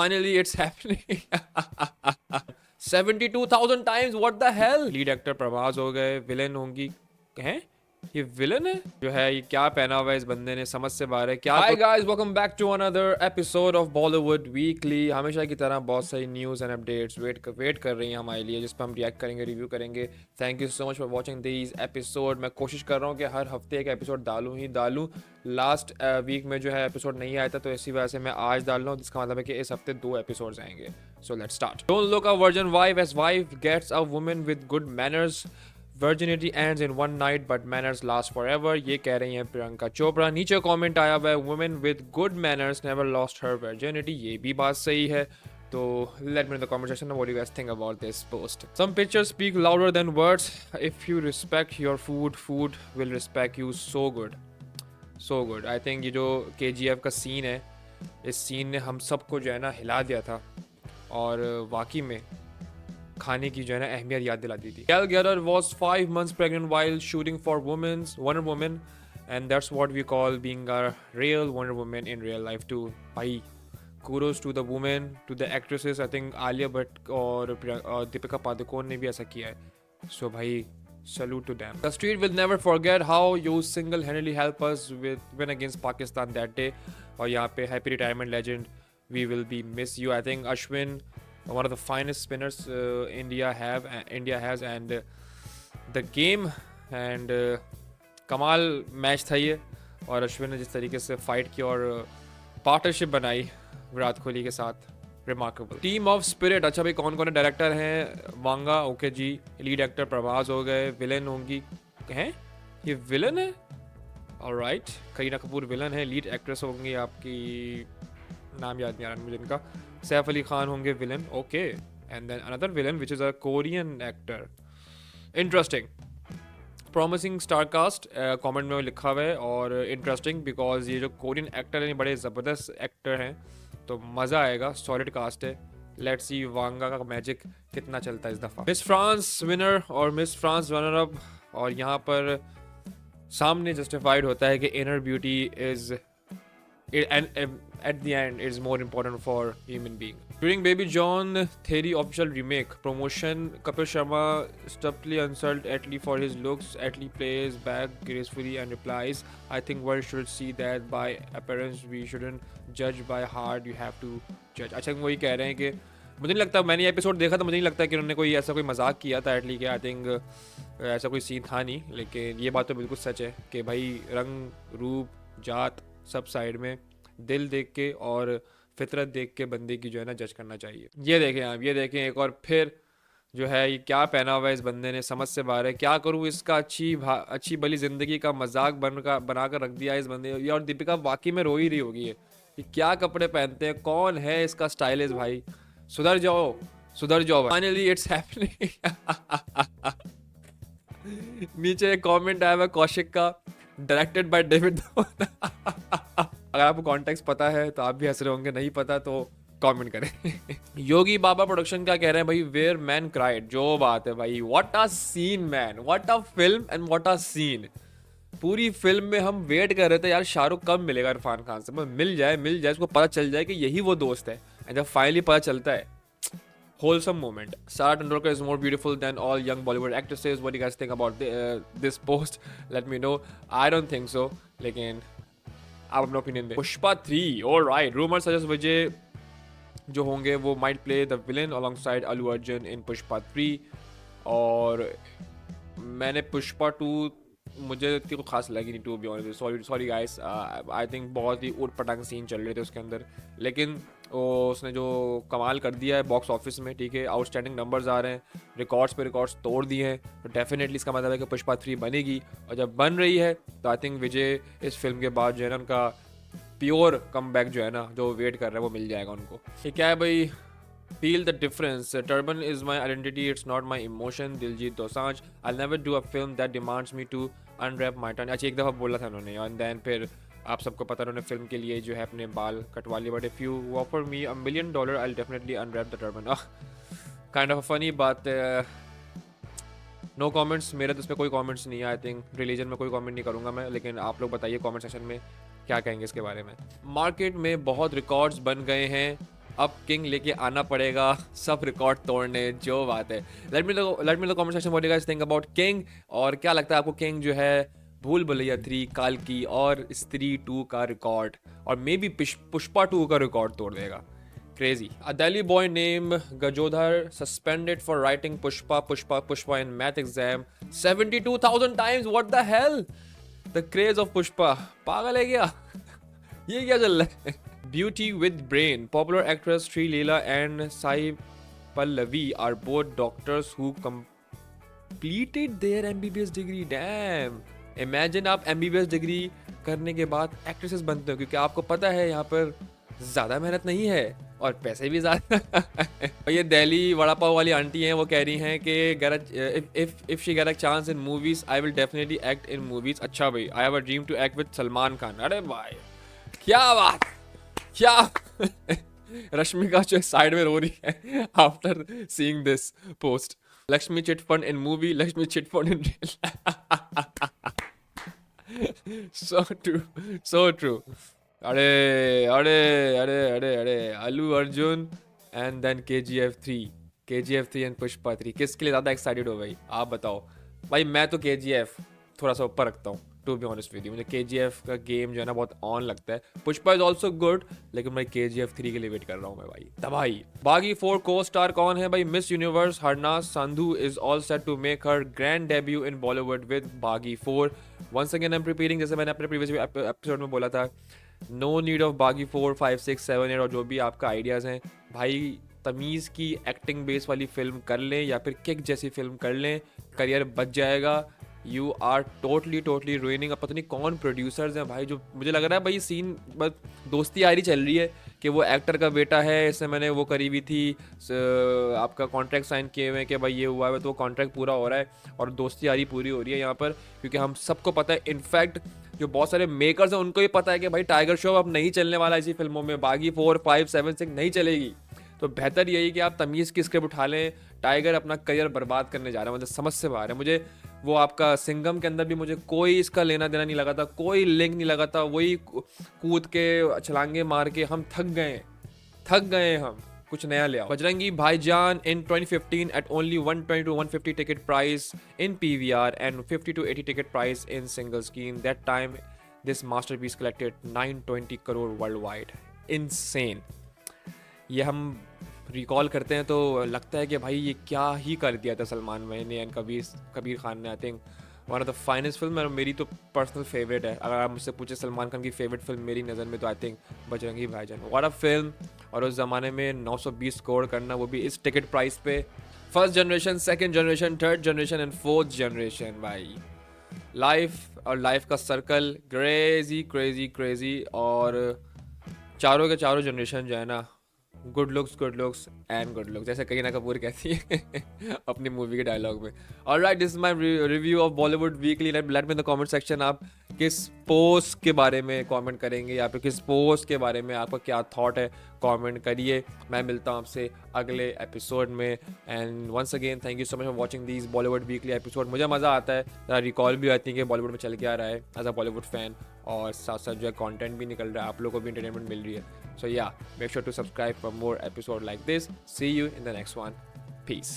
Finally, it's happening. 72,000 times. What the hell? Lead actor Prabhas हो गए, villain होंगी हैं? ये विलन है जो है, ये क्या पहना हुआ है इस बंदे ने, समझ से बाहर है क्या। Hi guys, welcome back to another episode of Bollywood weekly. हमेशा की तरह बहुत सारी न्यूज़ एंड अपडेट्स वेट कर रही हैं हमारे लिए, जिस पर हम रिएक्ट करेंगे, रिव्यू करेंगे। Thank you so much for watching these episode. मैं कोशिश कर रहा हूँ कि हर हफ्ते एक एपिसोड डालूँ। लास्ट वीक में जो है एपिसोड नहीं आया था, तो इसी वजह से मैं आज डाल रहा हूँ, जिसका मतलब है कि इस हफ्ते 2 एपिसोड्स आएंगे। So let's start. Don't look a virgin wife as wife gets a woman with good manners. Virginity ends in one night but manners last forever, ये कह रही हैं प्रियंका चोपड़ा। नीचे कमेंट आया हुआ है, women with good manners never lost her virginity. ये भी बात सही है। तो let me know in the comment section what you guys think about this post. Some pictures speak louder than words. If you respect your food, food will respect you. So good, so good. I think ये जो KGF का scene है, इस scene ने हम सबको जो है ना हिला दिया था, और वाकई में खाने की जो है ना अहमियत याद दिला दी थी। Gal Gadot was 5 months pregnant while shooting for Wonder Woman, and that's what we call being a real Wonder Woman in real life too. भाई kudos to the women, to the actresses. I think Alia Bhatt और Deepika Padukone ने भी ऐसा किया है। So भाई salute to them. The street will never forget how you single-handedly help us with win against Pakistan that day. और यहाँ पे happy retirement legend, we will be miss you. I think Ashwin, one of the finest spinners India has, and the game and कमाल match था ये। और अश्विन ने जिस तरीके से फाइट की और पार्टनरशिप बनाई विराट कोहली के साथ, रिमार्केबल। टीम ऑफ स्पिरिट, अच्छा भाई कौन कौन डायरेक्टर हैं? वांगा, ओके जी। लीड एक्टर प्रभास हो गए, विलेन होंगी हैं? ये विलन है, ऑलराइट। करीना कपूर विलन है, लीड एक्ट्रेस होंगी आपकी, नाम याद नहीं आ रहा मुझे इनका। सैफ अली खान होंगे villain, okay. And then another villain which is a Korean actor, interesting. Promising star cast comment में लिखा हुआ है, और इंटरेस्टिंग बिकॉज ये जो कोरियन एक्टर हैं बड़े ज़बरदस्त एक्टर हैं, तो मज़ा आएगा। सॉलिड कास्ट है। लेट्स सी वांगा का मैजिक कितना चलता है इस दफ़ा। मिस फ्रांस विनर और मिस फ्रांस रनर अप, और यहाँ पर सामने जस्टिफाइड होता है कि inner beauty is and at the end is more important for human being. During Baby John Theory official remake promotion, Kapil Sharma stubbornly insulted Atlee for his looks. Atlee plays back gracefully and replies, "I think one should see that by appearance. We shouldn't judge by heart. You have to judge." अच्छा वही कह रहे हैं कि मुझे नहीं लगता, मैंने ये एपिसोड देखा तो मुझे नहीं लगता कि उन्होंने कोई ऐसा कोई मजाक किया था एटली के। आई थिंक ऐसा कोई सीन था नहीं, लेकिन ये बात तो बिल्कुल सच है कि भाई रंग रूप जात सब साइड में, दिल देख के और फितरत देख के बंदे की जो है ना जज करना चाहिए। ये देखें आप, ये देखें एक और फिर जो है ये क्या पहना हुआ है इस बंदे ने, समझ से बाहर है। क्या करूँ इसका, अच्छी भली जिंदगी का मजाक बना कर रख दिया इस बंदे। ये और दीपिका वाकई में रो ही रही होगी, ये क्या कपड़े पहनते हैं, कौन है इसका स्टाइलिस्ट भाई। सुधर जाओ, सुधर जाओ। Finally it's happening. नीचे एक कमेंट आया हुआ कौशिक का, डायरेक्टेड बाय डेविड। अगर आपको कॉन्टेक्स्ट पता है तो आप भी हंस रहे होंगे, नहीं पता तो कमेंट करें। योगी बाबा प्रोडक्शन क्या कह रहे हैं भाई, वेयर मैन क्राइड। जो बात है भाई, what a scene man, what a film and what a scene. पूरी फिल्म में हम वेट कर रहे थे यार शाहरुख कब मिलेगा इरफान खान से, मिल जाए उसको पता चल जाए कि यही वो दोस्त है। एंड जब फाइनली पता चलता है, wholesome moment. Sarah Tendulkar is more beautiful than all young Bollywood actresses. What do you guys think about this post? Let me know. I don't think so. लेकिन आप अपना ओपिनियन दें। पुष्पा 3, alright. Rumors suggest विजय जो होंगे वो might play the villain alongside Allu Arjun in Pushpa 3. और मैंने पुष्पा 2 मुझे इतनी को खास लगी नहीं, to be honest. Sorry guys, I think बहुत ही उट पटांग सीन चल रहे थे उसके अंदर, लेकिन उसने जो कमाल कर दिया है बॉक्स ऑफिस में, ठीक है, आउटस्टैंडिंग नंबर्स आ रहे हैं, रिकॉर्ड्स पे रिकॉर्ड्स तोड़ दिए हैं, तो डेफिनेटली इसका मतलब है कि पुष्पा 3 बनेगी। और जब बन रही है तो आई थिंक विजय इस फिल्म के बाद जो है ना उनका प्योर कम बैक जो है ना, जो वेट कर रहा है वो मिल जाएगा उनको। ये क्या है भाई, feel the difference. Turban is my identity, it's not my emotion. Diljit Dosanjh, I'll never do a film that demands me to unwrap my tongue. अच्छा एक दफ़ा बोला था उन्होंने, और देन फिर आप सबको पता उन्होंने फिल्म के लिए जो है अपने बाल कटवा लिए। But if you offer me $1 million, I'll definitely unwrap the turban. Kind of funny बात। नो कमेंट्स, मेरे तो इस पर कोई कमेंट्स नहीं है। आई थिंक रिलीजन में कोई कमेंट नहीं करूँगा मैं, लेकिन आप लोग बताइए कमेंट सेक्शन में क्या कहेंगे इसके बारे में। मार्केट में बहुत रिकॉर्ड्स बन गए हैं अब किंग लेके आना पड़ेगा सब रिकॉर्ड तोड़ने, जो बात है। Let me know comment section what you guys think about king, और क्या लगता है आपको किंग जो है भूल भुलैया 3, काल्की और स्त्री 2 का रिकॉर्ड, और मे बी पुष्पा 2 का रिकॉर्ड तोड़ देगा। Crazy. A Delhi boy named Gajodhar suspended for writing Pushpa in math exam 72,000 times. What the hell? The craze of Pushpa. पागल है क्या? ये क्या चल रहा है? Beauty with brain. Popular actress Sri Leela and Sai Pallavi are both doctors who completed their MBBS degree. Damn. Imagine आप MBBS degree करने के बाद एक्ट्रेसेस बनते हो, क्योंकि आपको पता है यहाँ पर ज़्यादा मेहनत नहीं है और पैसे भी ज़्यादा। और ये दिल्ली वड़ा पाव वाली आंटी हैं, वो कह रही हैं कि if she get a chance in movies I will definitely act in movies. अच्छा भाई, I have a dream to act with Salman Khan. अरे भाई क्या बात, क्या रश्मिका जो साइड में रो रही है after seeing this post. Lakshmi chit fund in movie, Lakshmi chit fund in real. so true. अरे अरे अरे अरे अरे Allu Arjun and then KGF 3 and Pushpa 3, किसके लिए ज़्यादा एक्साइटेड हो भाई, आप बताओ। भाई मैं तो KGF थोड़ा सा ऊपर रखता हूँ, to be honest with you. मुझे KGF का गेम जो है ना बहुत ऑन लगता है। पुष्पा इज ऑल्सो गुड, लेकिन मैं KGF 3 के लिए वेट कर रहा हूँ मैं भाई, तबाही। बागी 4 को स्टार कौन है भाई? Miss Universe Harnaaz Sandhu is all set to make her grand debut in Bollywood with Baaghi 4। Once again I am preparing, जैसे मैंने अपने प्रीवियस एपिसोड में बोला था, नो नीड ऑफ बागी 4, 5, 6, 7, 8 और जो भी आपका आइडियाज़ हैं भाई, तमीज़ की एक्टिंग बेस वाली फिल्म कर लें या फिर किक जैसी फिल्म कर लें, करियर बच जाएगा। You are totally ruining. अब पता नहीं कौन प्रोड्यूसर्स हैं भाई, जो मुझे लग रहा है भाई सीन बस दोस्ती यारी चल रही है कि वो एक्टर का बेटा है, इससे मैंने वो करी हुई थी आपका कॉन्ट्रैक्ट साइन किए हुए कि भाई ये हुआ है, तो वो कॉन्ट्रैक्ट पूरा हो रहा है और दोस्ती यारी पूरी हो रही है यहाँ पर, क्योंकि हम सबको पता है, इनफैक्ट जो बहुत सारे मेकर्स हैं उनको भी पता है कि भाई टाइगर श्रॉफ अब नहीं चलने वाला इसी फिल्मों में, बागी 4, 5, 7, 6 नहीं चलेगी। तो बेहतर यही कि आप तमीज़ की स्क्रिप्ट उठा लें। टाइगर अपना करियर बर्बाद करने जा रहा है, मतलब समझ से बाहर है। मुझे वो आपका सिंघम के अंदर भी मुझे कोई इसका लेना देना नहीं लगा था, कोई लिंक नहीं लगा था, वही कूद के छलांगे मार के हम थक गए हम, कुछ नया ले आओ। बजरंगी भाईजान in 2015 at only 120 to 150 ticket price in PVR and 50 to 80 ticket price in single screen. That time this masterpiece collected 920 crore worldwide. Insane. ये हम रिकॉल करते हैं तो लगता है कि भाई ये क्या ही कर दिया था सलमान भाई ने एंड कबीर खान ने। I think one of the finest film, मेरी तो पर्सनल फेवरेट है। अगर आप मुझसे पूछे सलमान खान की फेवरेट फिल्म मेरी नज़र में, तो आई थिंक बजरंगी भाईजान। What a film. और उस ज़माने में 920 करोड़ करना, वो भी इस टिकट प्राइस पे। First generation, second generation, third generation and fourth generation भाई। लाइफ का सर्कल क्रेजी और चारों के चारों जनरेशन जो है ना, good looks and good looks, जैसे करीना कपूर कहती है अपनी मूवी के डायलॉग में। Alright, this is my review of Bollywood weekly. Let me in the comment section आप किस पोस्ट के बारे में कमेंट करेंगे या फिर किस पोस्ट के बारे में आपका क्या थॉट है, कमेंट करिए। मैं मिलता हूँ आपसे अगले एपिसोड में। And once again thank you so much for watching these Bollywood weekly episode. मुझे मज़ा आता है, ज़रा रिकॉल भी आती है कि बॉलीवुड में चल के आ रहा है एज अ बॉलीवुड फैन, और साथ साथ जो है कॉन्टेंट भी निकल रहा है, आप लोगों को भी एंटरटेनमेंट मिल रही है। So ya, make sure to subscribe for more episode like this. See you in the next one. Peace.